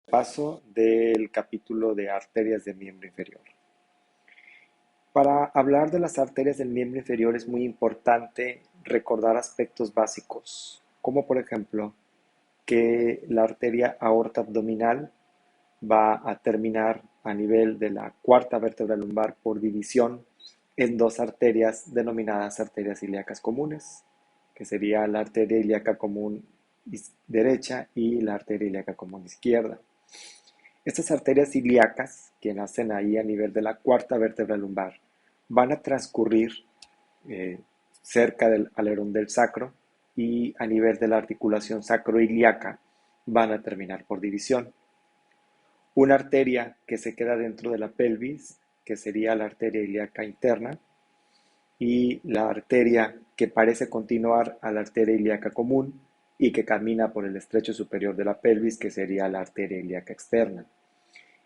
Paso del capítulo de arterias del miembro inferior. Para hablar de las arterias del miembro inferior es muy importante recordar aspectos básicos, como por ejemplo que la arteria aorta abdominal va a terminar a nivel de la cuarta vértebra lumbar por división en dos arterias denominadas arterias ilíacas comunes, que sería la arteria ilíaca común derecha y la arteria ilíaca común izquierda. Estas arterias ilíacas, que nacen ahí a nivel de la cuarta vértebra lumbar, van a transcurrir eh, cerca del alerón del sacro y a nivel de la articulación sacroiliaca van a terminar por división. Una arteria que se queda dentro de la pelvis, que sería la arteria ilíaca interna, y la arteria que parece continuar a la arteria ilíaca común y que camina por el estrecho superior de la pelvis, que sería la arteria ilíaca externa.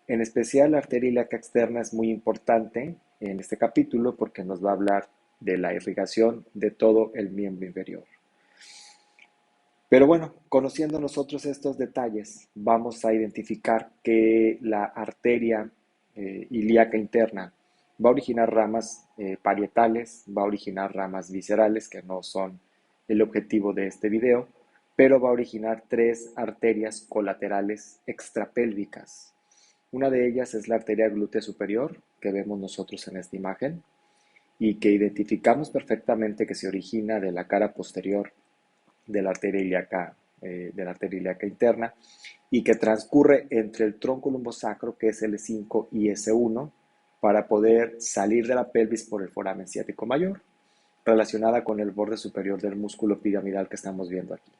En especial, la arteria ilíaca externa es muy importante en este capítulo porque nos va a hablar de la irrigación de todo el miembro inferior. Pero bueno, conociendo nosotros estos detalles, vamos a identificar que la arteria ilíaca interna va a originar ramas parietales, va a originar ramas viscerales, que no son el objetivo de este video, pero va a originar tres arterias colaterales extrapélvicas. Una de ellas es la arteria glútea superior, que vemos nosotros en esta imagen, y que identificamos perfectamente que se origina de la cara posterior de la arteria ilíaca interna, y que transcurre entre el tronco lumbosacro, que es L5 y S1, para poder salir de la pelvis por el foramen ciático mayor, relacionada con el borde superior del músculo piramidal que estamos viendo aquí.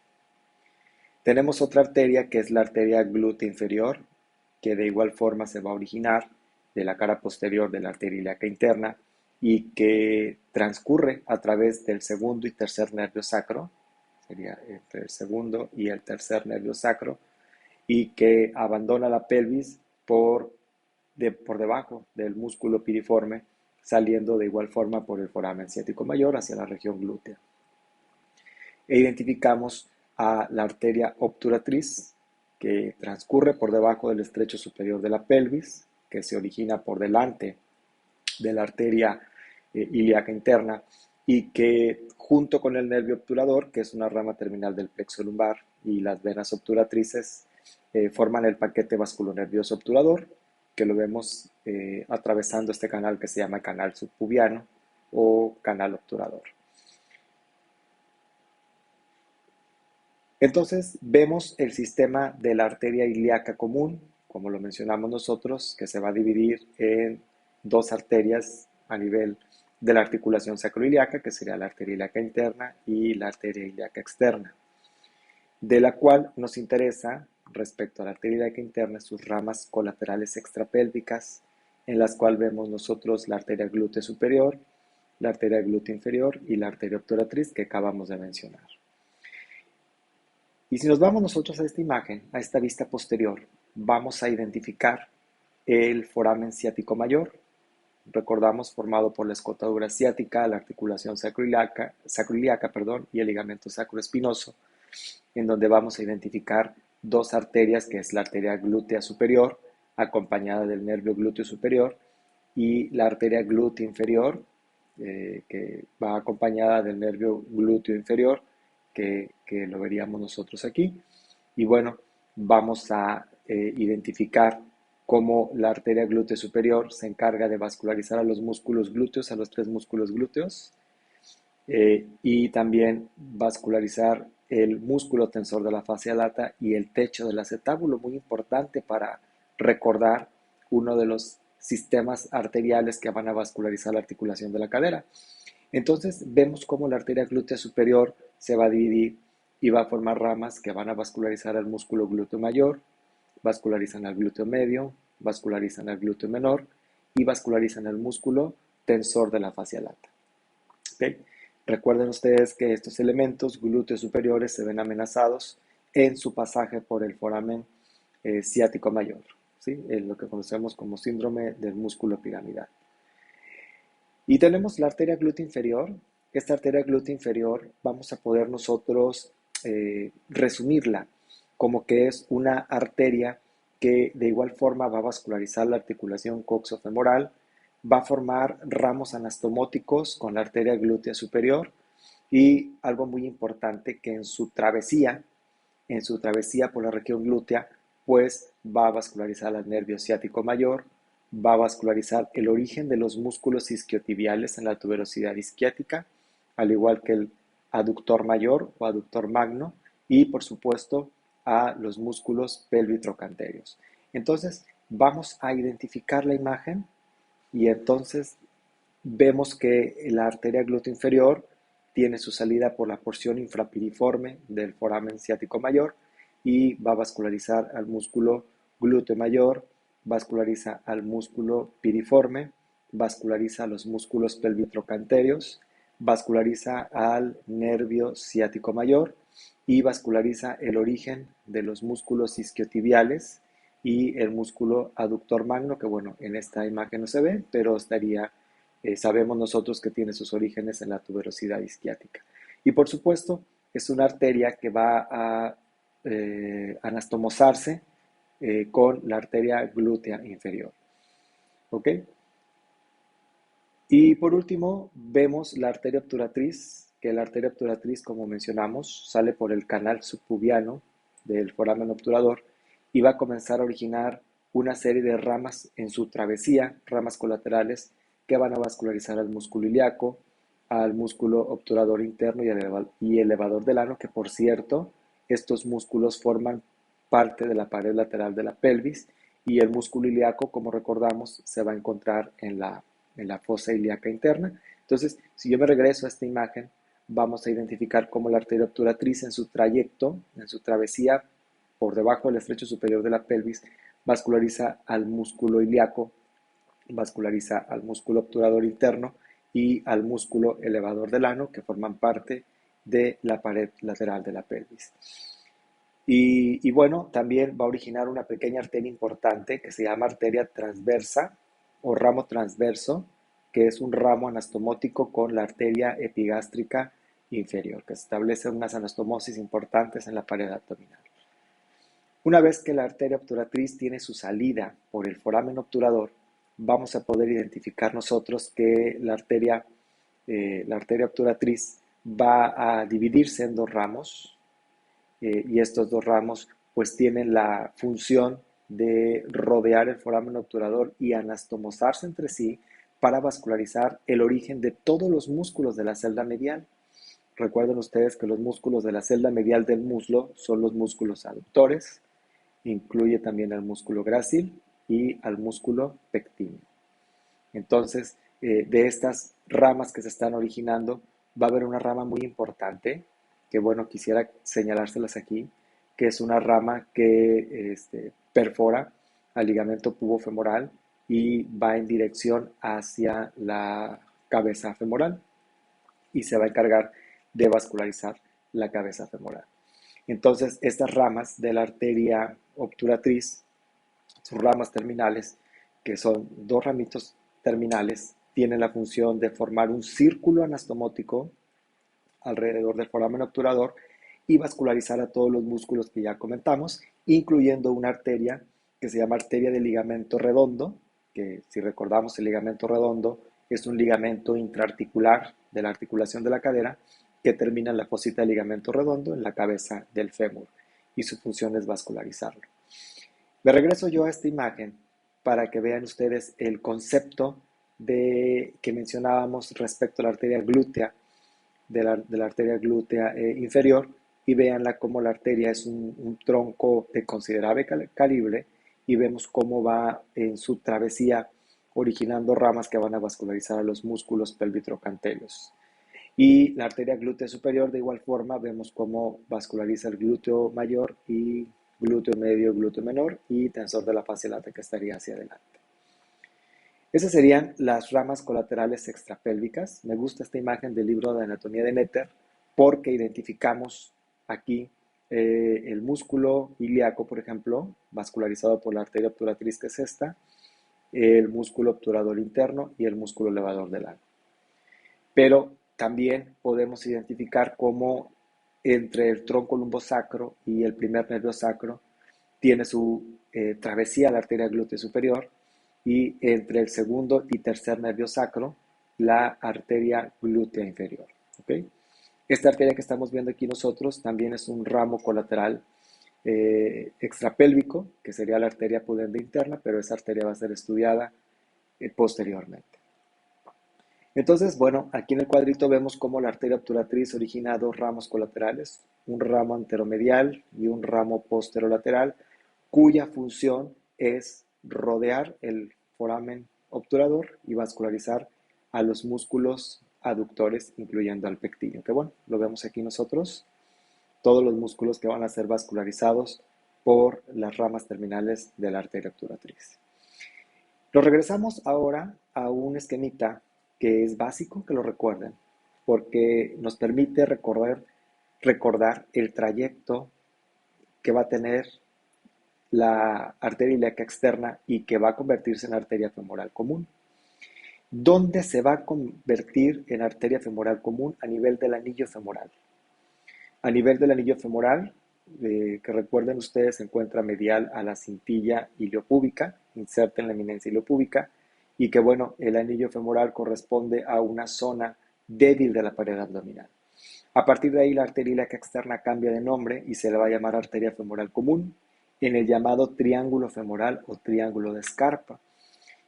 Tenemos otra arteria que es la arteria glútea inferior, que de igual forma se va a originar de la cara posterior de la arteria ilíaca interna y que transcurre a través del segundo y tercer nervio sacro, sería entre el segundo y el tercer nervio sacro, y que abandona la pelvis por debajo del músculo piriforme, saliendo de igual forma por el foramen ciático mayor hacia la región glútea. E identificamos a la arteria obturatriz, que transcurre por debajo del estrecho superior de la pelvis, que se origina por delante de la arteria ilíaca interna y que junto con el nervio obturador, que es una rama terminal del plexo lumbar, y las venas obturatrices forman el paquete vasculonervioso obturador, que lo vemos atravesando este canal que se llama canal subpubiano o canal obturador. Entonces vemos el sistema de la arteria ilíaca común, como lo mencionamos nosotros, que se va a dividir en dos arterias a nivel de la articulación sacroiliaca, que sería la arteria ilíaca interna y la arteria ilíaca externa, de la cual nos interesa, respecto a la arteria ilíaca interna, sus ramas colaterales extrapélvicas, en las cuales vemos nosotros la arteria glútea superior, la arteria glútea inferior y la arteria obturatriz que acabamos de mencionar. Y si nos vamos nosotros a esta imagen, a esta vista posterior, vamos a identificar el foramen ciático mayor. Recordamos, formado por la escotadura ciática, la articulación sacroiliaca, y el ligamento sacroespinoso, en donde vamos a identificar dos arterias, que es la arteria glútea superior, acompañada del nervio glúteo superior, y la arteria glútea inferior, que va acompañada del nervio glúteo inferior, que lo veríamos nosotros aquí. Y bueno, vamos a identificar cómo la arteria glútea superior se encarga de vascularizar a los músculos glúteos, a los tres músculos glúteos, y también vascularizar el músculo tensor de la fascia lata y el techo del acetábulo, muy importante para recordar uno de los sistemas arteriales que van a vascularizar la articulación de la cadera. Entonces vemos cómo la arteria glútea superior se va a dividir y va a formar ramas que van a vascularizar al músculo glúteo mayor, vascularizan al glúteo medio, vascularizan al glúteo menor y vascularizan el músculo tensor de la fascia lata. ¿Okay? Recuerden ustedes que estos elementos glúteos superiores se ven amenazados en su pasaje por el foramen ciático mayor, ¿sí? Es lo que conocemos como síndrome del músculo piramidal. Y tenemos la arteria glútea inferior. Esta arteria glútea inferior vamos a poder nosotros resumirla como que es una arteria que de igual forma va a vascularizar la articulación coxofemoral, va a formar ramos anastomóticos con la arteria glútea superior y algo muy importante que en su travesía por la región glútea, pues va a vascularizar el nervio ciático mayor, va a vascularizar el origen de los músculos isquiotibiales en la tuberosidad isquiática, al igual que el aductor mayor o aductor magno, y por supuesto a los músculos pelvitrocantérios. Entonces, vamos a identificar la imagen y entonces vemos que la arteria glútea inferior tiene su salida por la porción infrapiriforme del foramen ciático mayor y va a vascularizar al músculo glúteo mayor, vasculariza al músculo piriforme, vasculariza los músculos pelvitrocantérios, vasculariza al nervio ciático mayor y vasculariza el origen de los músculos isquiotibiales y el músculo aductor magno, que bueno, en esta imagen no se ve, pero sabemos nosotros que tiene sus orígenes en la tuberosidad isquiática. Y por supuesto, es una arteria que va a anastomosarse con la arteria glútea inferior. ¿Ok? Y por último, vemos la arteria obturatriz, que la arteria obturatriz, como mencionamos, sale por el canal subpubiano del foramen obturador y va a comenzar a originar una serie de ramas en su travesía, ramas colaterales, que van a vascularizar al músculo ilíaco, al músculo obturador interno y elevador del ano, que por cierto, estos músculos forman parte de la pared lateral de la pelvis y el músculo ilíaco, como recordamos, se va a encontrar en la fosa ilíaca interna. Entonces, si yo me regreso a esta imagen, vamos a identificar cómo la arteria obturatriz en su trayecto, en su travesía por debajo del estrecho superior de la pelvis, vasculariza al músculo ilíaco, vasculariza al músculo obturador interno y al músculo elevador del ano, que forman parte de la pared lateral de la pelvis. Y bueno, también va a originar una pequeña arteria importante que se llama arteria transversa o ramo transverso, que es un ramo anastomótico con la arteria epigástrica inferior, que establece unas anastomosis importantes en la pared abdominal. Una vez que la arteria obturatriz tiene su salida por el foramen obturador, vamos a poder identificar nosotros que la arteria obturatriz va a dividirse en dos ramos, y estos dos ramos pues tienen la función de rodear el foramen obturador y anastomosarse entre sí para vascularizar el origen de todos los músculos de la celda medial. Recuerden ustedes que los músculos de la celda medial del muslo son los músculos aductores, incluye también al músculo grácil y al músculo pectíneo. Entonces, de estas ramas que se están originando, va a haber una rama muy importante, que bueno, quisiera señalárselas aquí, que es una rama que perfora al ligamento pubofemoral y va en dirección hacia la cabeza femoral y se va a encargar de vascularizar la cabeza femoral. Entonces, estas ramas de la arteria obturatriz, sus ramas terminales, que son dos ramitos terminales, tienen la función de formar un círculo anastomótico alrededor del foramen obturador y vascularizar a todos los músculos que ya comentamos, incluyendo una arteria que se llama arteria del ligamento redondo, que si recordamos el ligamento redondo es un ligamento intraarticular de la articulación de la cadera que termina en la fosita del ligamento redondo en la cabeza del fémur y su función es vascularizarlo. Me regreso yo a esta imagen para que vean ustedes el concepto que mencionábamos respecto a la arteria glútea, de la arteria glútea inferior, y veanla como la arteria es un tronco de considerable calibre y vemos cómo va en su travesía originando ramas que van a vascularizar a los músculos pelvitrocantérios. Y la arteria glútea superior, de igual forma, vemos cómo vasculariza el glúteo mayor y glúteo medio, glúteo menor y tensor de la fascia lata que estaría hacia adelante. Esas serían las ramas colaterales extrapélvicas. Me gusta esta imagen del libro de anatomía de Netter porque identificamos aquí el músculo ilíaco, por ejemplo, vascularizado por la arteria obturatriz, que es esta, el músculo obturador interno y el músculo elevador del ano. Pero también podemos identificar cómo entre el tronco lumbosacro y el primer nervio sacro tiene su travesía la arteria glútea superior y entre el segundo y tercer nervio sacro la arteria glútea inferior. ¿Ok? Esta arteria que estamos viendo aquí nosotros también es un ramo colateral extrapélvico, que sería la arteria pudenda interna, pero esa arteria va a ser estudiada posteriormente. Entonces, bueno, aquí en el cuadrito vemos cómo la arteria obturatriz origina dos ramos colaterales, un ramo anteromedial y un ramo posterolateral, cuya función es rodear el foramen obturador y vascularizar a los músculos aductores, incluyendo al pectíneo, que bueno, lo vemos aquí nosotros, todos los músculos que van a ser vascularizados por las ramas terminales de la arteria obturatriz. Lo regresamos ahora a un esquemita que es básico, que lo recuerden, porque nos permite recordar el trayecto que va a tener la arteria ilíaca externa y que va a convertirse en arteria femoral común. ¿Dónde se va a convertir en arteria femoral común? A nivel del anillo femoral. A nivel del anillo femoral, que recuerden ustedes, se encuentra medial a la cintilla iliopúbica, inserta en la eminencia iliopúbica, y que bueno, el anillo femoral corresponde a una zona débil de la pared abdominal. A partir de ahí, la arteria ilíaca externa cambia de nombre y se le va a llamar arteria femoral común en el llamado triángulo femoral o triángulo de Scarpa.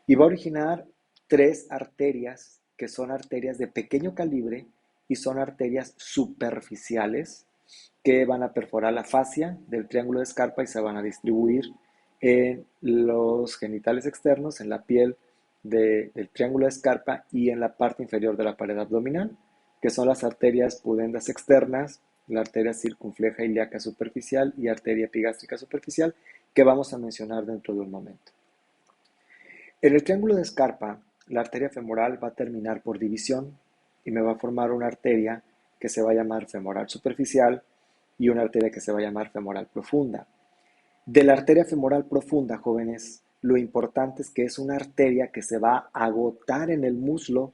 Y va a originar tres arterias que son arterias de pequeño calibre y son arterias superficiales que van a perforar la fascia del triángulo de Scarpa y se van a distribuir en los genitales externos, en la piel del triángulo de Scarpa y en la parte inferior de la pared abdominal, que son las arterias pudendas externas, la arteria circunfleja ilíaca superficial y arteria epigástrica superficial, que vamos a mencionar dentro de un momento. En el triángulo de Scarpa, la arteria femoral va a terminar por división y me va a formar una arteria que se va a llamar femoral superficial y una arteria que se va a llamar femoral profunda. De la arteria femoral profunda, jóvenes, lo importante es que es una arteria que se va a agotar en el muslo,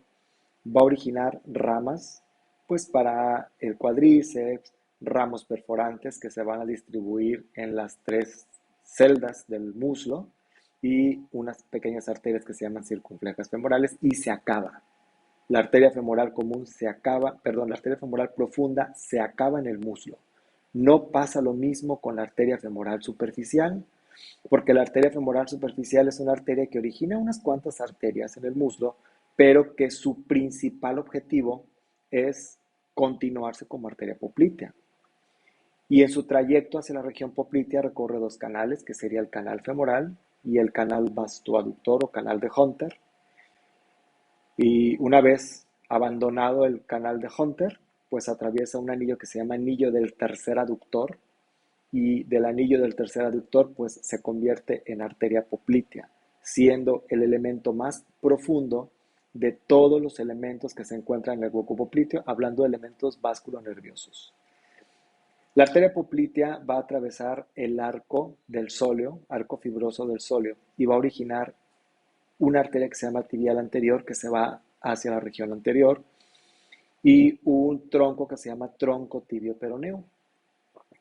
va a originar ramas, pues para el cuádriceps, ramos perforantes que se van a distribuir en las tres celdas del muslo y unas pequeñas arterias que se llaman circunflejas femorales y se acaba. La arteria femoral común se acaba, perdón, la arteria femoral profunda se acaba en el muslo. No pasa lo mismo con la arteria femoral superficial, porque la arteria femoral superficial es una arteria que origina unas cuantas arterias en el muslo, pero que su principal objetivo es continuarse como arteria poplitea. Y en su trayecto hacia la región poplitea recorre dos canales, que sería el canal femoral y el canal vastoaductor o canal de Hunter. Y una vez abandonado el canal de Hunter, pues atraviesa un anillo que se llama anillo del tercer aductor, y del anillo del tercer aductor pues se convierte en arteria poplitea, siendo el elemento más profundo de todos los elementos que se encuentran en el hueco popliteo, hablando de elementos vasculonerviosos. La arteria poplitea va a atravesar el arco del sóleo, arco fibroso del sóleo, y va a originar una arteria que se llama tibial anterior, que se va hacia la región anterior, y un tronco que se llama tronco tibio peroneo,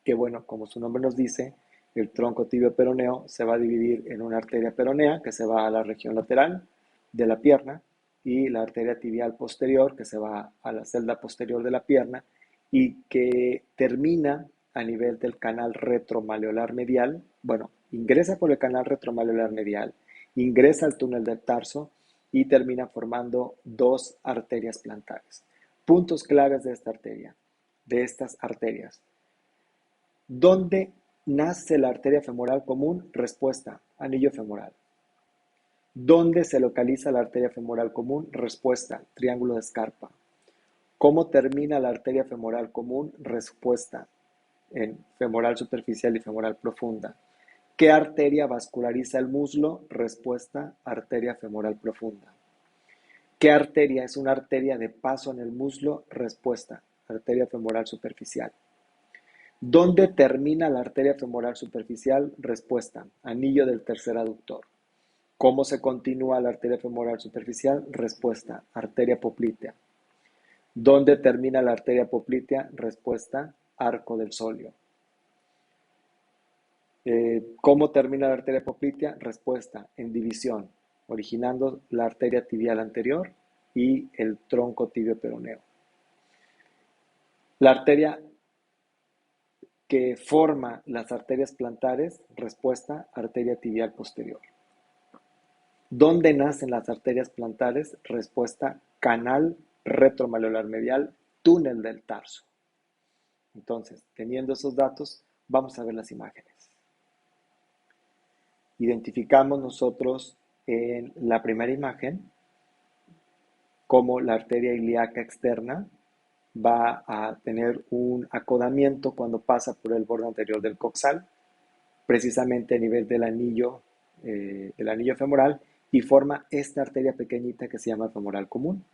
que bueno, como su nombre nos dice, el tronco tibio peroneo se va a dividir en una arteria peronea que se va a la región lateral de la pierna y la arteria tibial posterior que se va a la celda posterior de la pierna y que termina a nivel del canal retromaleolar medial. Bueno, ingresa por el canal retromaleolar medial, ingresa al túnel del tarso y termina formando dos arterias plantares. Puntos claves de esta arteria, de estas arterias. ¿Dónde nace la arteria femoral común? Respuesta, anillo femoral. ¿Dónde se localiza la arteria femoral común? Respuesta, triángulo de Scarpa. ¿Cómo termina la arteria femoral común? Respuesta, en femoral superficial y femoral profunda. ¿Qué arteria vasculariza el muslo? Respuesta, arteria femoral profunda. ¿Qué arteria es una arteria de paso en el muslo? Respuesta, arteria femoral superficial. ¿Dónde termina la arteria femoral superficial? Respuesta, anillo del tercer aductor. ¿Cómo se continúa la arteria femoral superficial? Respuesta, arteria poplitea. ¿Dónde termina la arteria poplitea? Respuesta, arco del sóleo. ¿Cómo termina la arteria poplitea? Respuesta, en división, originando la arteria tibial anterior y el tronco tibio peroneo. La arteria que forma las arterias plantares, respuesta, arteria tibial posterior. ¿Dónde nacen las arterias plantares? Respuesta, canal retromaleolar medial, túnel del tarso. Entonces, teniendo esos datos, vamos a ver las imágenes. Identificamos nosotros en la primera imagen cómo la arteria ilíaca externa va a tener un acodamiento cuando pasa por el borde anterior del coxal, precisamente a nivel del anillo femoral, y forma esta arteria pequeñita que se llama femoral común.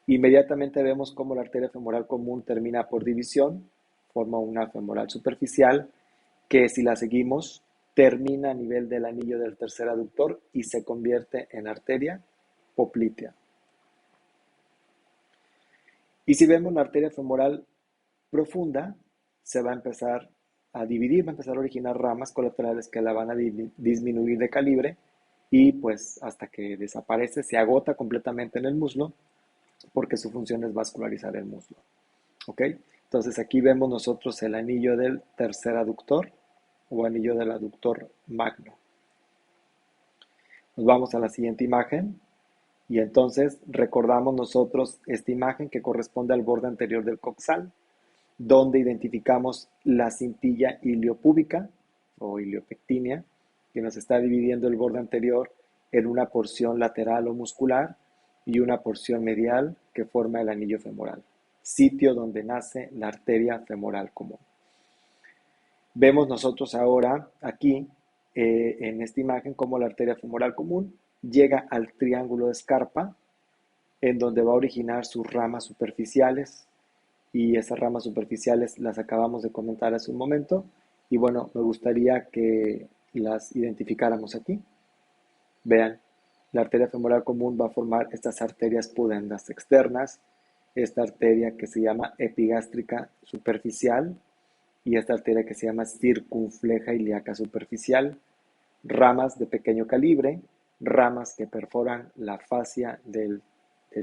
Inmediatamente vemos cómo la arteria femoral común termina por división, forma una femoral superficial, que si la seguimos termina a nivel del anillo del tercer aductor y se convierte en arteria poplitea. Y si vemos la arteria femoral profunda, se va a empezar a dividir, va a empezar a originar ramas colaterales que la van a disminuir de calibre y pues hasta que desaparece, se agota completamente en el muslo porque su función es vascularizar el muslo. ¿Ok? Entonces aquí vemos nosotros el anillo del tercer aductor o anillo del aductor magno. Nos vamos a la siguiente imagen y entonces recordamos nosotros esta imagen que corresponde al borde anterior del coxal, donde identificamos la cintilla iliopúbica o iliopectinia, que nos está dividiendo el borde anterior en una porción lateral o muscular y una porción medial que forma el anillo femoral, sitio donde nace la arteria femoral común. Vemos nosotros ahora aquí en esta imagen cómo la arteria femoral común llega al triángulo de Scarpa, en donde va a originar sus ramas superficiales, y esas ramas superficiales las acabamos de comentar hace un momento, y bueno, me gustaría que las identificáramos aquí. Vean, la arteria femoral común va a formar estas arterias pudendas externas, esta arteria que se llama epigástrica superficial y esta arteria que se llama circunfleja ilíaca superficial, ramas de pequeño calibre, ramas que perforan la fascia del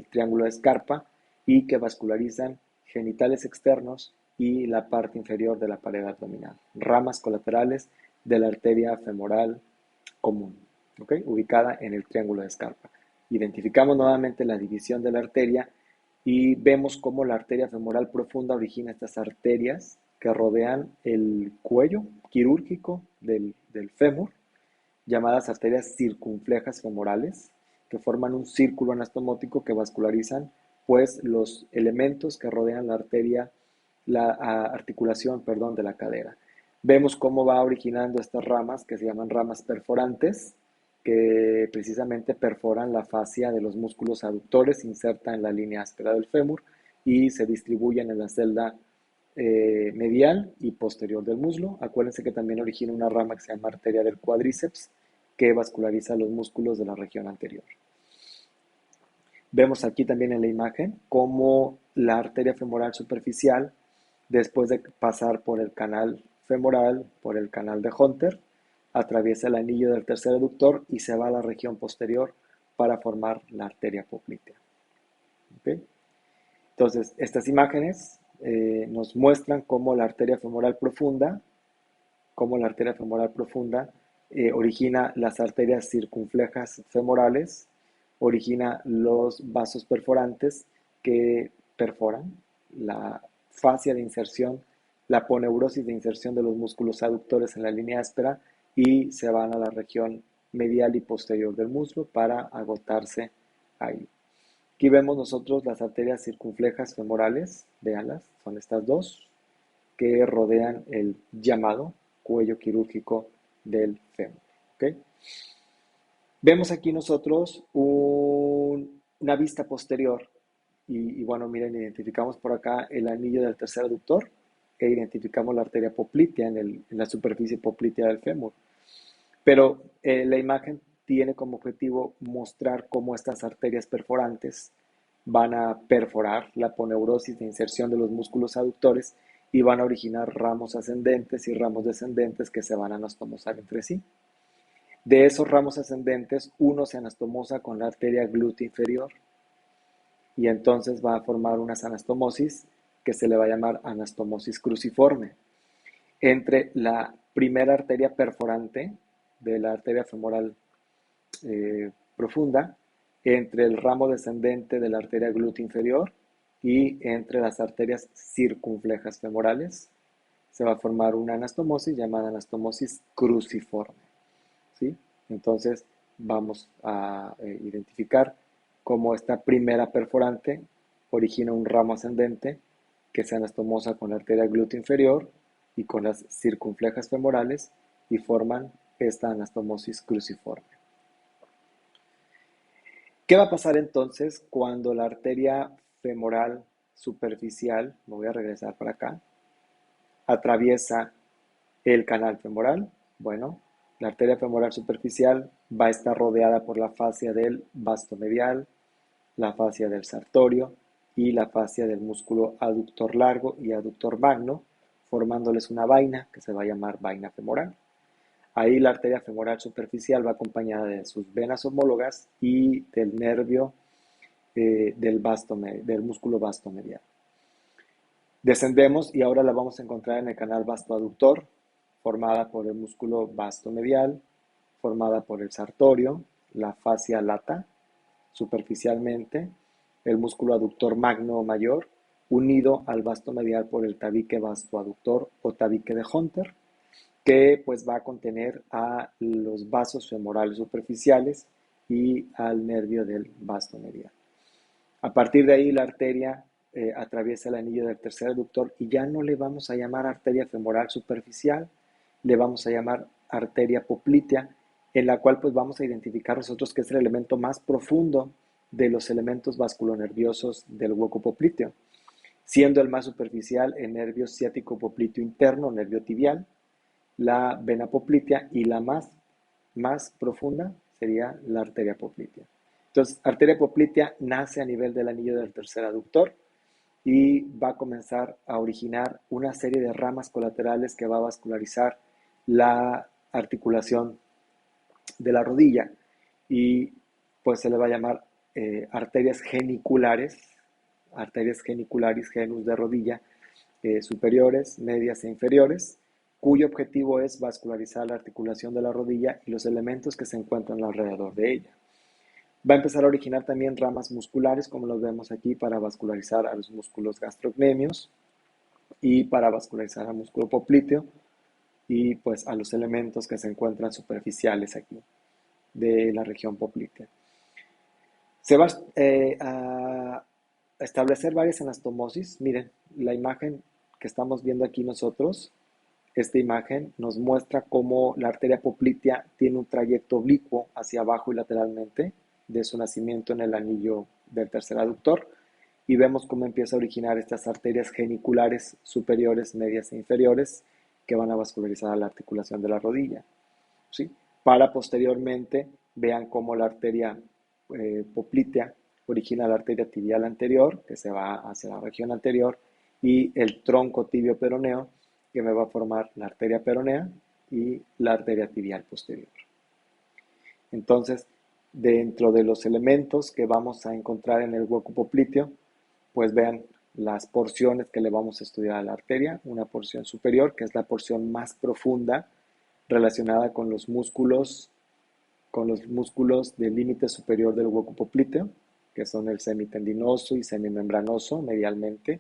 triángulo de Scarpa y que vascularizan genitales externos y la parte inferior de la pared abdominal. Ramas colaterales de la arteria femoral común, ¿okay? Ubicada en el triángulo de Scarpa. Identificamos nuevamente la división de la arteria y vemos cómo la arteria femoral profunda origina estas arterias que rodean el cuello quirúrgico del fémur, llamadas arterias circunflejas femorales, que forman un círculo anastomótico que vascularizan pues los elementos que rodean la arteria, la articulación, perdón, de la cadera. Vemos cómo va originando estas ramas que se llaman ramas perforantes, que precisamente perforan la fascia de los músculos aductores, insertan en la línea áspera del fémur y se distribuyen en la celda medial y posterior del muslo. Acuérdense que también origina una rama que se llama arteria del cuádriceps, que vasculariza los músculos de la región anterior. Vemos aquí también en la imagen cómo la arteria femoral superficial, después de pasar por el canal femoral, por el canal de Hunter, atraviesa el anillo del tercer aductor y se va a la región posterior para formar la arteria poplitea. ¿Okay? Entonces, estas imágenes nos muestran cómo la arteria femoral profunda, origina las arterias circunflejas femorales, origina los vasos perforantes que perforan la fascia de inserción, la aponeurosis de inserción de los músculos aductores en la línea áspera y se van a la región medial y posterior del muslo para agotarse ahí. Aquí vemos nosotros las arterias circunflejas femorales, véanlas, son estas dos, que rodean el llamado cuello quirúrgico del fémur. ¿Okay? Vemos aquí nosotros una vista posterior y bueno, miren, identificamos por acá el anillo del tercer aductor e identificamos la arteria poplitea en la superficie poplitea del fémur. Pero la imagen tiene como objetivo mostrar cómo estas arterias perforantes van a perforar la aponeurosis de inserción de los músculos aductores y van a originar ramos ascendentes y ramos descendentes que se van a anastomosar entre sí. De esos ramos ascendentes, uno se anastomosa con la arteria glútea inferior y entonces va a formar una anastomosis que se le va a llamar anastomosis cruciforme entre la primera arteria perforante de la arteria femoral profunda, entre el ramo descendente de la arteria glútea inferior y entre las arterias circunflejas femorales. Se va a formar una anastomosis llamada anastomosis cruciforme. ¿Sí? Entonces vamos a identificar cómo esta primera perforante origina un ramo ascendente que se anastomosa con la arteria glútea inferior y con las circunflejas femorales y forman esta anastomosis cruciforme. ¿Qué va a pasar entonces cuando la arteria femoral superficial, me voy a regresar para acá, atraviesa el canal femoral? Bueno, la arteria femoral superficial va a estar rodeada por la fascia del vasto medial, la fascia del sartorio y la fascia del músculo aductor largo y aductor magno, formándoles una vaina que se va a llamar vaina femoral. Ahí la arteria femoral superficial va acompañada de sus venas homólogas y del nervio del músculo vasto medial. Descendemos y ahora la vamos a encontrar en el canal vasto-aductor, formada por el músculo vasto medial, formada por el sartorio, la fascia lata, superficialmente, el músculo aductor magno o mayor, unido al vasto medial por el tabique vasto-aductor o tabique de Hunter, que pues va a contener a los vasos femorales superficiales y al nervio del vasto medial. A partir de ahí la arteria atraviesa el anillo del tercer aductor y ya no le vamos a llamar arteria femoral superficial, le vamos a llamar arteria poplitea, en la cual pues vamos a identificar nosotros que es el elemento más profundo de los elementos vasculonerviosos del hueco popliteo, siendo el más superficial el nervio ciático popliteo interno, nervio tibial, la vena poplitea y la más profunda sería la arteria poplitea. Entonces, arteria poplitea nace a nivel del anillo del tercer aductor y va a comenzar a originar una serie de ramas colaterales que va a vascularizar la articulación de la rodilla y pues se le va a llamar arterias geniculares, genus de rodilla, superiores, medias e inferiores, cuyo objetivo es vascularizar la articulación de la rodilla y los elementos que se encuentran alrededor de ella. Va a empezar a originar también ramas musculares, como los vemos aquí, para vascularizar a los músculos gastrocnemios y para vascularizar al músculo popliteo y pues a los elementos que se encuentran superficiales aquí de la región poplitea. Se va a establecer varias anastomosis. Miren, la imagen que estamos viendo aquí nosotros, esta imagen nos muestra cómo la arteria poplitea tiene un trayecto oblicuo hacia abajo y lateralmente de su nacimiento en el anillo del tercer aductor y vemos cómo empieza a originar estas arterias geniculares superiores, medias e inferiores que van a vascularizar a la articulación de la rodilla, ¿sí? Para posteriormente vean cómo la arteria poplitea origina la arteria tibial anterior, que se va hacia la región anterior, y el tronco tibio peroneo, que me va a formar la arteria peronea y la arteria tibial posterior. Entonces, dentro de los elementos que vamos a encontrar en el hueco popliteo, pues vean las porciones que le vamos a estudiar a la arteria, una porción superior, que es la porción más profunda, relacionada con los músculos del límite superior del hueco popliteo, que son el semitendinoso y semimembranoso medialmente,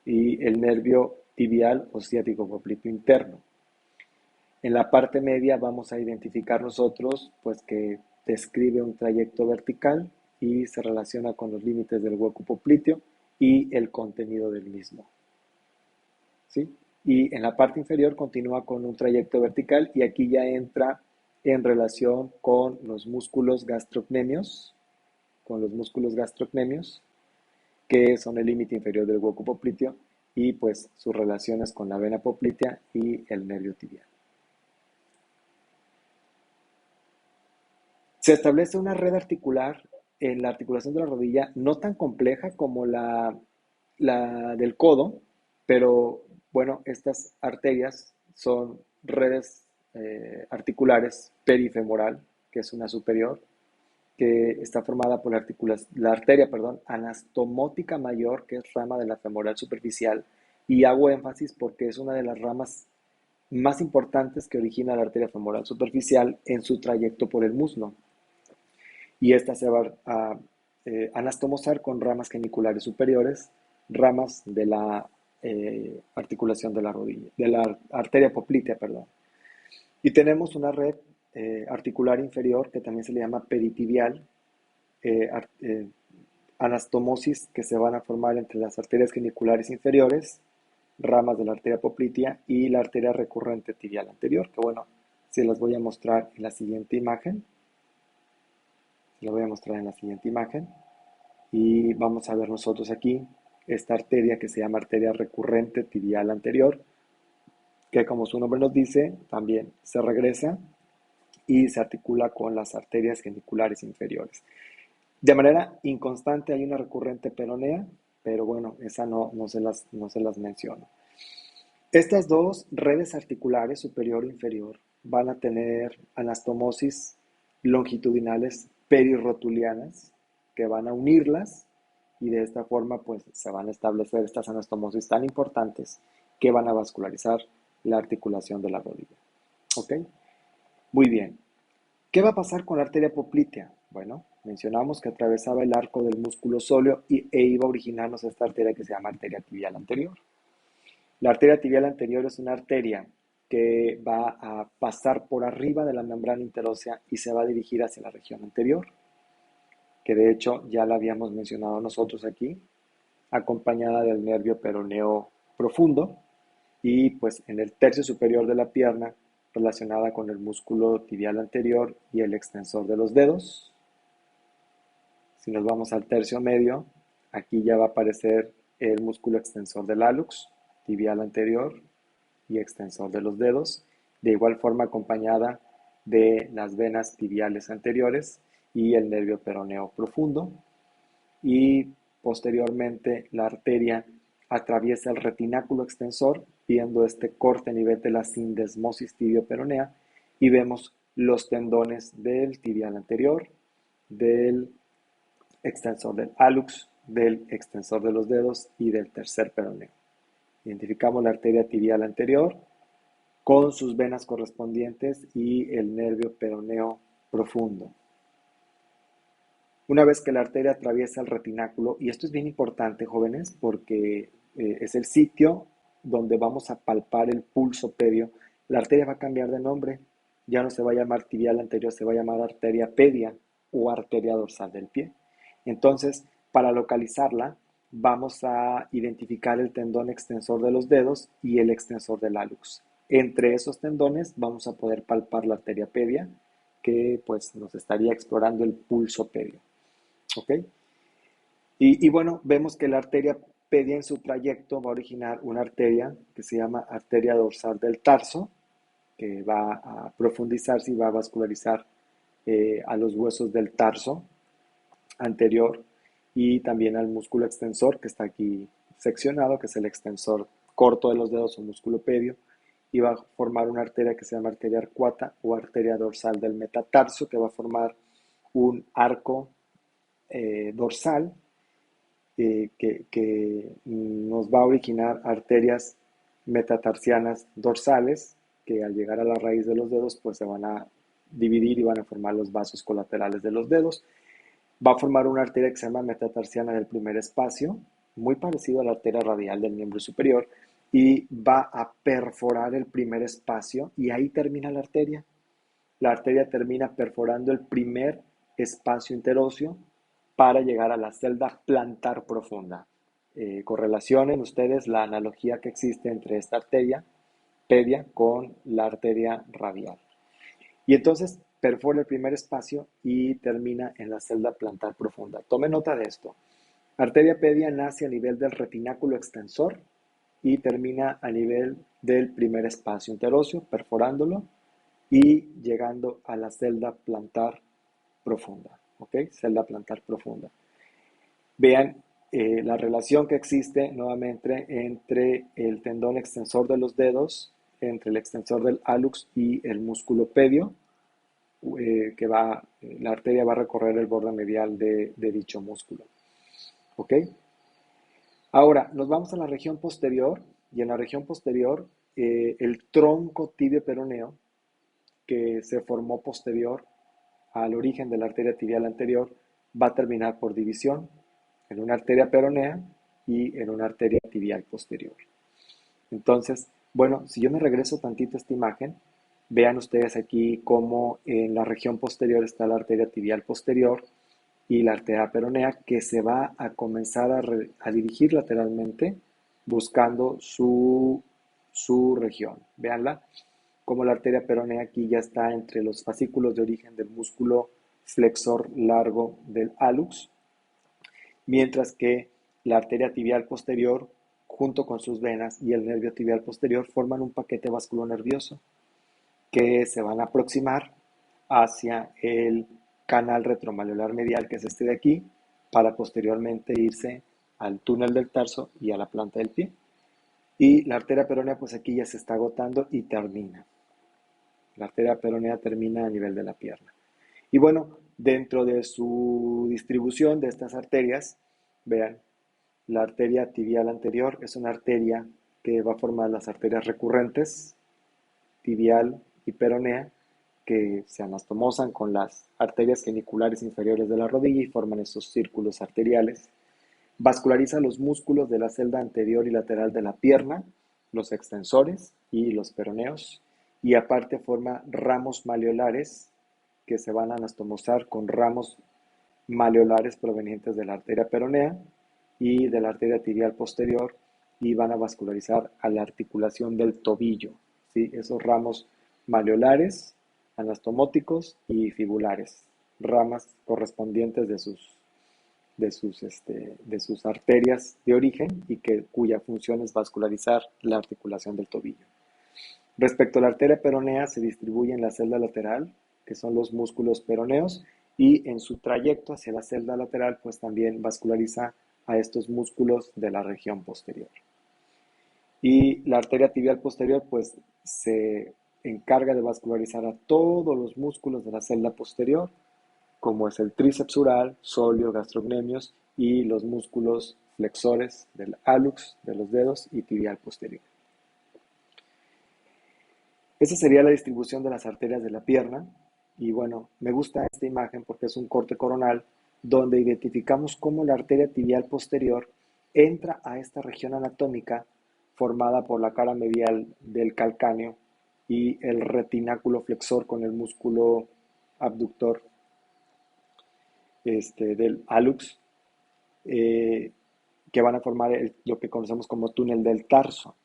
y el nervio tibial o ciático popliteo interno. En la parte media vamos a identificar nosotros pues que describe un trayecto vertical y se relaciona con los límites del hueco popliteo y el contenido del mismo. ¿Sí? Y en la parte inferior continúa con un trayecto vertical y aquí ya entra en relación con los músculos gastrocnemios, que son el límite inferior del hueco popliteo y pues sus relaciones con la vena poplitea y el nervio tibial. Se establece una red articular en la articulación de la rodilla no tan compleja como la del codo, Pero bueno, estas arterias son redes articulares perifemoral, que es una superior, que está formada por la arteria, perdón, anastomótica mayor, que es rama de la femoral superficial, y hago énfasis porque es una de las ramas más importantes que origina la arteria femoral superficial en su trayecto por el muslo. Y esta se va a anastomosar con ramas geniculares superiores, ramas de la articulación de la rodilla, de la arteria poplitea, perdón. Y tenemos una red articular inferior que también se le llama peritibial, eh, anastomosis que se van a formar entre las arterias geniculares inferiores, ramas de la arteria poplitea y la arteria recurrente tibial anterior, que bueno, se las voy a mostrar en la siguiente imagen. Se las voy a mostrar en la siguiente imagen. Y vamos a ver nosotros aquí esta arteria que se llama arteria recurrente tibial anterior, que como su nombre nos dice, también se regresa y se articula con las arterias geniculares inferiores. De manera inconstante hay una recurrente peronea, pero bueno, esa no se las menciono. Estas dos redes articulares, superior e inferior, van a tener anastomosis longitudinales perirrotulianas que van a unirlas y de esta forma pues se van a establecer estas anastomosis tan importantes que van a vascularizar la articulación de la rodilla. ¿Ok? Muy bien. ¿Qué va a pasar con la arteria poplitea? Bueno, mencionamos que atravesaba el arco del músculo sóleo e iba a originarnos esta arteria que se llama arteria tibial anterior. La arteria tibial anterior es una arteria que va a pasar por arriba de la membrana interósea y se va a dirigir hacia la región anterior, que de hecho ya la habíamos mencionado nosotros aquí, acompañada del nervio peroneo profundo y pues en el tercio superior de la pierna relacionada con el músculo tibial anterior y el extensor de los dedos. Si nos vamos al tercio medio, aquí ya va a aparecer el músculo extensor del hallux tibial anterior y extensor de los dedos, de igual forma acompañada de las venas tibiales anteriores y el nervio peroneo profundo. Y posteriormente la arteria atraviesa el retináculo extensor, viendo este corte a nivel de la sindesmosis tibio-peronea, y vemos los tendones del tibial anterior, del extensor del hallux, del extensor de los dedos y del tercer peroneo. Identificamos la arteria tibial anterior con sus venas correspondientes y el nervio peroneo profundo. Una vez que la arteria atraviesa el retináculo, y esto es bien importante, jóvenes, porque es el sitio donde vamos a palpar el pulso pedio, la arteria va a cambiar de nombre. Ya no se va a llamar tibial anterior, se va a llamar arteria pedia o arteria dorsal del pie. Entonces, para localizarla, vamos a identificar el tendón extensor de los dedos y el extensor del hallux. Entre esos tendones vamos a poder palpar la arteria pedia, que pues nos estaría explorando el pulso pedio. ¿Ok? Y bueno, vemos que la arteria pedia en su trayecto va a originar una arteria que se llama arteria dorsal del tarso, que va a profundizarse y va a vascularizar a los huesos del tarso anterior y también al músculo extensor que está aquí seccionado, que es el extensor corto de los dedos o músculo pedio, y va a formar una arteria que se llama arteria arcuata o arteria dorsal del metatarso, que va a formar un arco dorsal que nos va a originar arterias metatarsianas dorsales que al llegar a la raíz de los dedos pues se van a dividir y van a formar los vasos colaterales de los dedos. Va a formar una arteria que se llama metatarsiana del primer espacio, muy parecido a la arteria radial del miembro superior, y va a perforar el primer espacio y ahí termina la arteria. La arteria termina perforando el primer espacio interóseo para llegar a la celda plantar profunda. Correlacionen ustedes la analogía que existe entre esta arteria pedia con la arteria radial. Y entonces perfora el primer espacio y termina en la celda plantar profunda. Tome nota de esto. Arteria pedia nace a nivel del retináculo extensor y termina a nivel del primer espacio interóseo, perforándolo y llegando a la celda plantar profunda. ¿Ok? Celda plantar profunda. Vean la relación que existe nuevamente entre el tendón extensor de los dedos, entre el extensor del hallux y el músculo pedio, la arteria va a recorrer el borde medial de dicho músculo. ¿Ok? Ahora, nos vamos a la región posterior, y en la región posterior, el tronco tibio peroneo, que se formó posterior al origen de la arteria tibial anterior, va a terminar por división en una arteria peronea y en una arteria tibial posterior. Entonces, bueno, si yo me regreso tantito a esta imagen, vean ustedes aquí cómo en la región posterior está la arteria tibial posterior y la arteria peronea, que se va a comenzar a dirigir lateralmente buscando su región. Veanla, como la arteria peronea aquí ya está entre los fascículos de origen del músculo flexor largo del hallux, mientras que la arteria tibial posterior, junto con sus venas y el nervio tibial posterior, forman un paquete vasculonervioso que se van a aproximar hacia el canal retromaleolar medial, que es este de aquí, para posteriormente irse al túnel del tarso y a la planta del pie. Y la arteria peronea, pues aquí ya se está agotando y termina. La arteria peronea termina a nivel de la pierna. Y bueno, dentro de su distribución de estas arterias, vean, la arteria tibial anterior es una arteria que va a formar las arterias recurrentes, tibial y peronea, que se anastomosan con las arterias geniculares inferiores de la rodilla y forman esos círculos arteriales. Vasculariza los músculos de la celda anterior y lateral de la pierna, los extensores y los peroneos, y aparte forma ramos maleolares que se van a anastomosar con ramos maleolares provenientes de la arteria peronea y de la arteria tibial posterior, y van a vascularizar a la articulación del tobillo, ¿sí? Esos ramos maleolares, anastomóticos y fibulares, ramas correspondientes de sus arterias de origen y cuya función es vascularizar la articulación del tobillo. Respecto a la arteria peronea, se distribuye en la celda lateral, que son los músculos peroneos, y en su trayecto hacia la celda lateral, pues también vasculariza a estos músculos de la región posterior. Y la arteria tibial posterior, pues se encarga de vascularizar a todos los músculos de la celda posterior, como es el tríceps ural, sóleo, gastrocnemios y los músculos flexores del hallux, de los dedos y tibial posterior. Esa sería la distribución de las arterias de la pierna. Y bueno, me gusta esta imagen porque es un corte coronal donde identificamos cómo la arteria tibial posterior entra a esta región anatómica formada por la cara medial del calcáneo y el retináculo flexor con el músculo abductor del hallux, eh, que van a formar lo que conocemos como túnel del tarso.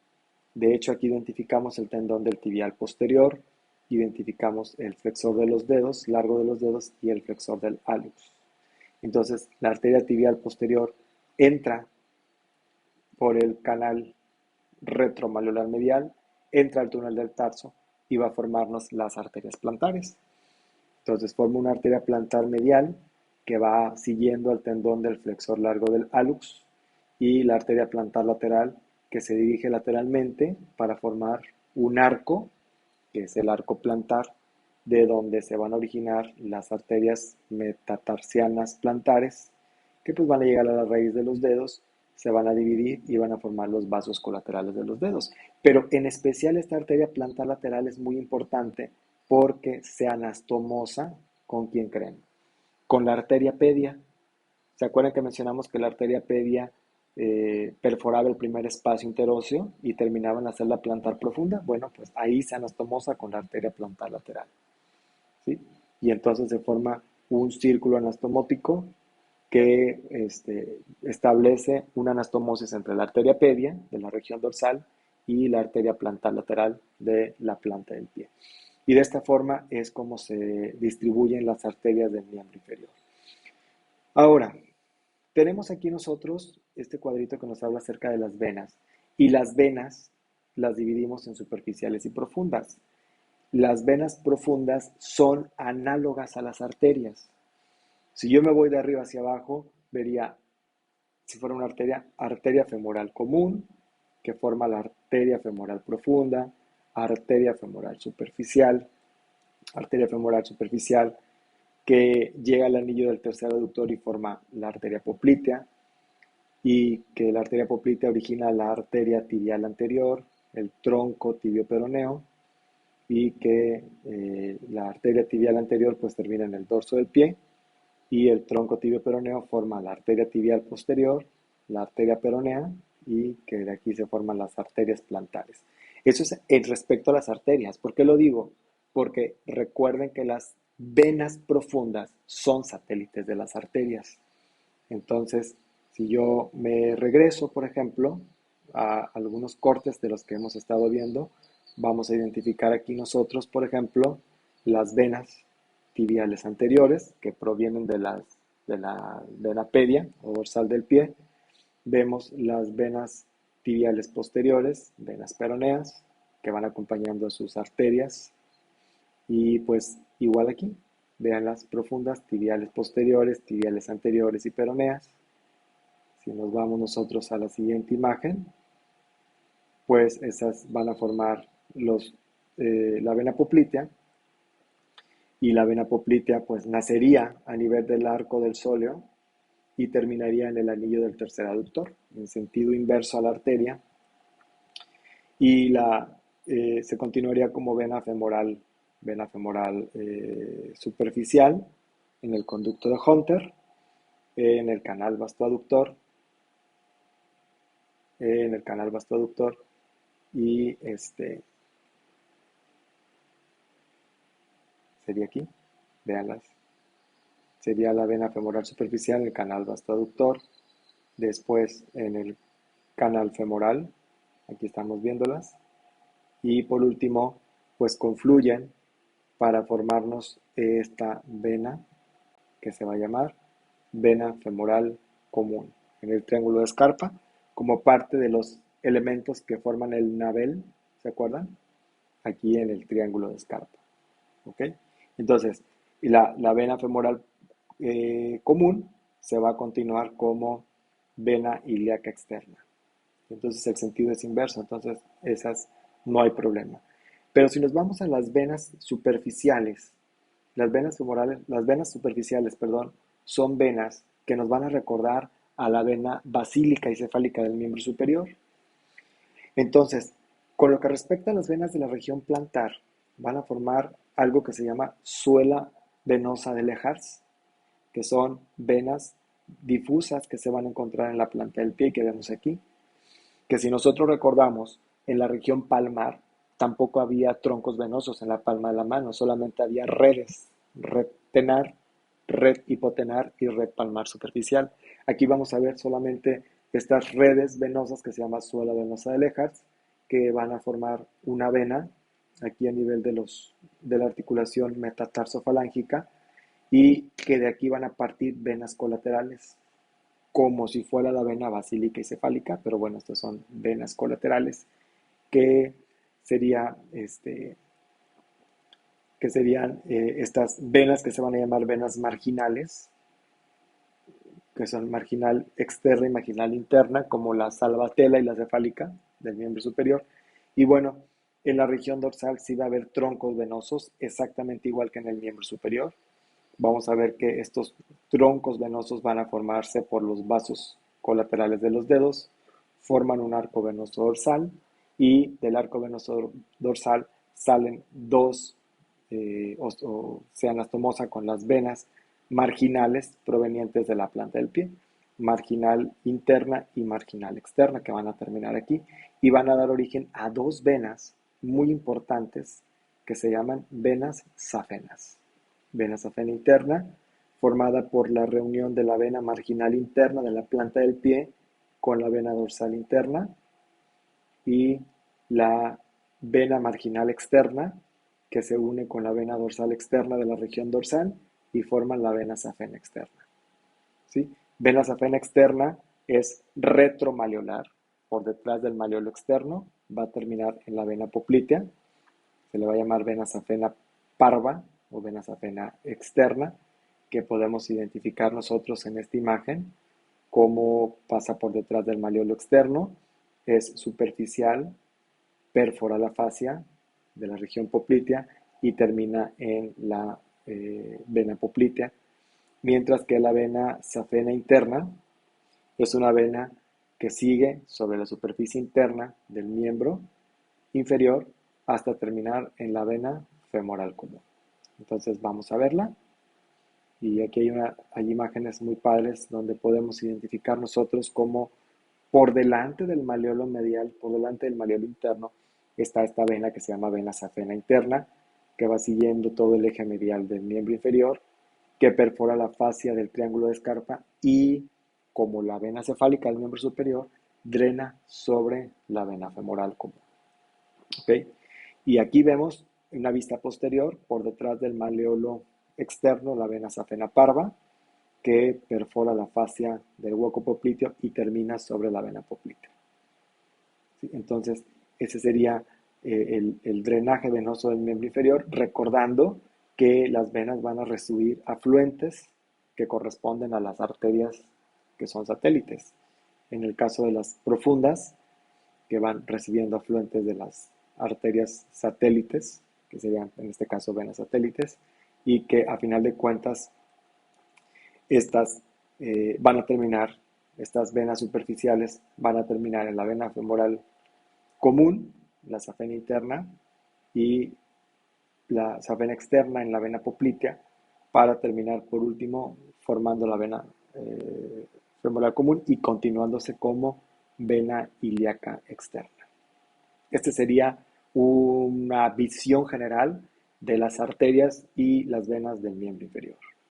De hecho, aquí identificamos el tendón del tibial posterior, identificamos el flexor de los dedos, largo de los dedos, y el flexor del hallux. Entonces, la arteria tibial posterior entra por el canal retromaleolar medial, entra al túnel del tarso y va a formarnos las arterias plantares. Entonces, forma una arteria plantar medial que va siguiendo al tendón del flexor largo del hallux, y la arteria plantar lateral que se dirige lateralmente para formar un arco, que es el arco plantar, de donde se van a originar las arterias metatarsianas plantares, que pues van a llegar a la raíz de los dedos, se van a dividir y van a formar los vasos colaterales de los dedos. Pero en especial esta arteria plantar lateral es muy importante porque se anastomosa ¿con quién creen? Con la arteria pedia. ¿Se acuerdan que mencionamos que la arteria pedia perforaba el primer espacio interóseo y terminaba en la celda plantar profunda? Bueno, pues ahí se anastomosa con la arteria plantar lateral, ¿sí? Y entonces se forma un círculo anastomótico que establece una anastomosis entre la arteria pedia de la región dorsal y la arteria plantar lateral de la planta del pie. Y de esta forma es como se distribuyen las arterias del miembro inferior. Ahora, tenemos aquí nosotros este cuadrito que nos habla acerca de las venas. Y las venas las dividimos en superficiales y profundas. Las venas profundas son análogas a las arterias. Si yo me voy de arriba hacia abajo, vería si fuera una arteria, arteria femoral común, que forma la arteria femoral profunda, arteria femoral superficial, que llega al anillo del tercer aductor y forma la arteria poplitea, y que la arteria poplitea origina la arteria tibial anterior, el tronco tibio-peroneo, y que la arteria tibial anterior pues termina en el dorso del pie, y el tronco tibio-peroneo forma la arteria tibial posterior, la arteria peronea, y que de aquí se forman las arterias plantares. Eso es en respecto a las arterias. ¿Por qué lo digo? Porque recuerden que las venas profundas son satélites de las arterias. Entonces, si yo me regreso, por ejemplo, a algunos cortes de los que hemos estado viendo, vamos a identificar aquí nosotros, por ejemplo, las venas tibiales anteriores que provienen de la vena pedia o dorsal del pie. Vemos las venas tibiales posteriores, venas peroneas, que van acompañando a sus arterias. Y pues igual aquí, vean las profundas tibiales posteriores, tibiales anteriores y peroneas. Si nos vamos nosotros a la siguiente imagen, pues esas van a formar la vena poplitea, y la vena poplitea pues nacería a nivel del arco del sóleo y terminaría en el anillo del tercer aductor, en sentido inverso a la arteria, y se continuaría como vena femoral superficial en el conducto de Hunter, en el canal vastoaductor, y sería aquí, veanlas, sería la vena femoral superficial en el canal vastoaductor, después en el canal femoral, aquí estamos viéndolas, y por último, pues confluyen para formarnos esta vena que se va a llamar vena femoral común en el triángulo de Scarpa, como parte de los elementos que forman el navel, ¿se acuerdan? Aquí en el triángulo de Scarpa, ¿ok? Entonces, la vena femoral común se va a continuar como vena ilíaca externa. Entonces el sentido es inverso, entonces esas no hay problema. Pero si nos vamos a las venas superficiales, las venas superficiales, perdón, son venas que nos van a recordar a la vena basílica y cefálica del miembro superior. Entonces, con lo que respecta a las venas de la región plantar, van a formar algo que se llama suela venosa de Lehars, que son venas difusas que se van a encontrar en la planta del pie que vemos aquí, que si nosotros recordamos, en la región palmar tampoco había troncos venosos en la palma de la mano, solamente había redes, red tenar, red hipotenar y red palmar superficial. Aquí vamos a ver solamente estas redes venosas que se llama suela venosa de Lehars, que van a formar una vena aquí a nivel de la articulación metatarsofalángica, y que de aquí van a partir venas colaterales, como si fuera la vena basílica y cefálica, pero bueno, estas son venas colaterales que sería, que serían estas venas que se van a llamar venas marginales, que son marginal externa y marginal interna, como la salvatela y la cefálica del miembro superior. Y bueno, en la región dorsal sí va a haber troncos venosos, exactamente igual que en el miembro superior. Vamos a ver que estos troncos venosos van a formarse por los vasos colaterales de los dedos, forman un arco venoso dorsal, y del arco venoso dorsal salen dos se anastomosa con las venas marginales provenientes de la planta del pie, marginal interna y marginal externa, que van a terminar aquí y van a dar origen a dos venas muy importantes que se llaman venas safenas. Vena safena interna, formada por la reunión de la vena marginal interna de la planta del pie con la vena dorsal interna, y la vena marginal externa, que se une con la vena dorsal externa de la región dorsal y forman la vena safena externa. ¿Sí? Vena safena externa es retromalleolar, por detrás del malleolo externo, va a terminar en la vena poplitea, se le va a llamar vena safena parva o vena safena externa, que podemos identificar nosotros en esta imagen cómo pasa por detrás del malleolo externo, es superficial, perfora la fascia de la región poplitea y termina en la vena poplitea, mientras que la vena safena interna es una vena que sigue sobre la superficie interna del miembro inferior hasta terminar en la vena femoral común. Entonces vamos a verla. Y aquí hay imágenes muy padres donde podemos identificar nosotros cómo por delante del malleolo medial, por delante del malleolo interno, está esta vena que se llama vena safena interna, que va siguiendo todo el eje medial del miembro inferior, que perfora la fascia del triángulo de Scarpa y, como la vena cefálica del miembro superior, drena sobre la vena femoral común. ¿Okay? Y aquí vemos una vista posterior, por detrás del malleolo externo, la vena safena parva, que perfora la fascia del hueco popliteo y termina sobre la vena poplitea. ¿Sí? Entonces, ese sería el drenaje venoso del miembro inferior, recordando que las venas van a recibir afluentes que corresponden a las arterias que son satélites. En el caso de las profundas, que van recibiendo afluentes de las arterias satélites, que serían en este caso venas satélites, y que a final de cuentas estas van a terminar, estas venas superficiales van a terminar en la vena femoral común, la safena interna, y la safena externa en la vena poplitea, para terminar por último formando la vena femoral común y continuándose como vena ilíaca externa. Este sería una visión general de las arterias y las venas del miembro inferior.